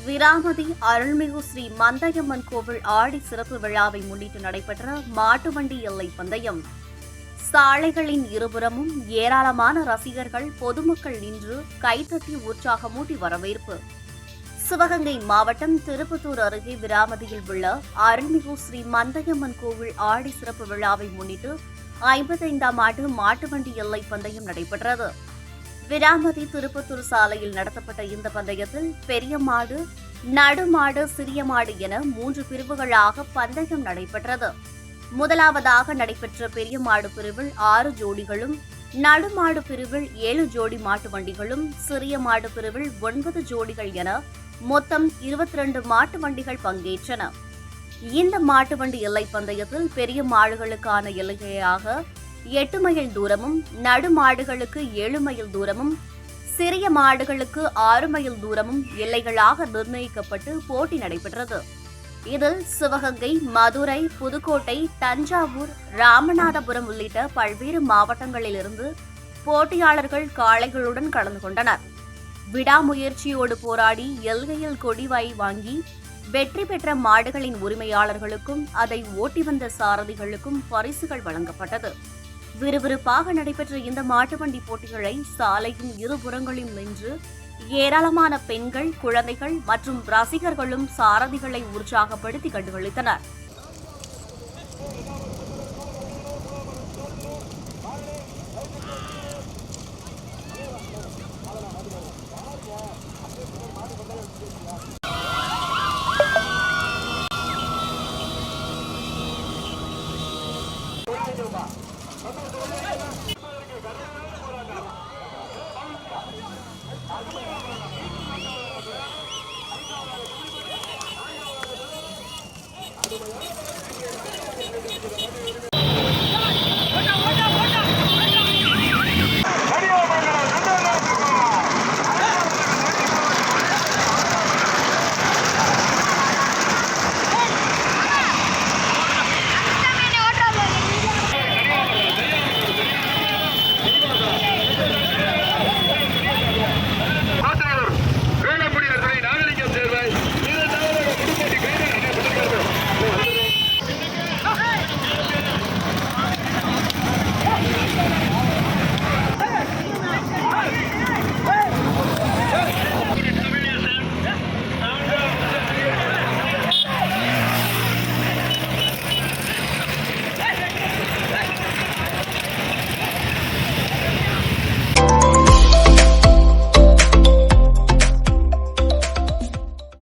விராமதி அருள்மிகு ஸ்ரீ மந்தையம்மன் கோவில் ஆடி சிறப்பு விழாவை முன்னிட்டு நடைபெற்ற மாட்டுவண்டி எல்லை பந்தயம். சாலைகளின் இருபுறமும் ஏராளமான ரசிகர்கள், பொதுமக்கள் நின்று கைத்தட்டி உற்சாகமூட்டி வரவேற்பு. சிவகங்கை மாவட்டம் திருப்பத்தூர் அருகே விராமதியில் உள்ள அருள்மிகு ஸ்ரீ மந்தையம்மன் கோவில் ஆடி சிறப்பு விழாவை முன்னிட்டு 55ஆம் ஆண்டு மாட்டுவண்டி எல்லை பந்தயம் நடைபெற்றது. விராமதி திருப்பத்தூர் சாலையில் நடத்தப்பட்ட இந்த பந்தயத்தில் பெரிய மாடு, நடுமாடு, சிறிய மாடு என 3 பிரிவுகளாக பந்தயம் நடைபெற்றது. முதலாவதாக நடைபெற்ற பெரிய மாடு பிரிவில் 6 ஜோடிகளும், நடுமாடு பிரிவில் 7 ஜோடி மாட்டு வண்டிகளும், சிறிய மாடு பிரிவில் 9 ஜோடிகள் என மொத்தம் 22 மாட்டு வண்டிகள் பங்கேற்றன. இந்த மாட்டு வண்டி எல்லை பந்தயத்தில் பெரிய மாடுகளுக்கான எல்லையாக 8 மைல் தூரமும், நடுமாடுகளுக்கு 7 மைல் தூரமும், சிறிய மாடுகளுக்கு 6 மைல் தூரமும் எல்லைகளாக நிர்ணயிக்கப்பட்டு போட்டி நடைபெற்றது. இதில் சிவகங்கை, மதுரை, புதுக்கோட்டை, தஞ்சாவூர், ராமநாதபுரம் உள்ளிட்ட பல்வேறு மாவட்டங்களிலிருந்து போட்டியாளர்கள் காளைகளுடன் கலந்து கொண்டனர். விடாமுயற்சியோடு போராடி எல்கையில் கொடிவாய் வாங்கி வெற்றி பெற்ற மாடுகளின் உரிமையாளர்களுக்கும் அதை ஓட்டி வந்த சாரதிகளுக்கும் பரிசுகள் வழங்கப்பட்டது. விறுவிறுப்பாக நடைபெற்ற இந்த மாட்டுவண்டி போட்டிகளை சாலையின் இருபுறங்களிலும் நின்று ஏராளமான பெண்கள், குழந்தைகள் மற்றும் ரசிகர்களும் சாரதிகளை உற்சாகப்படுத்தி கண்டுகளித்தனர்.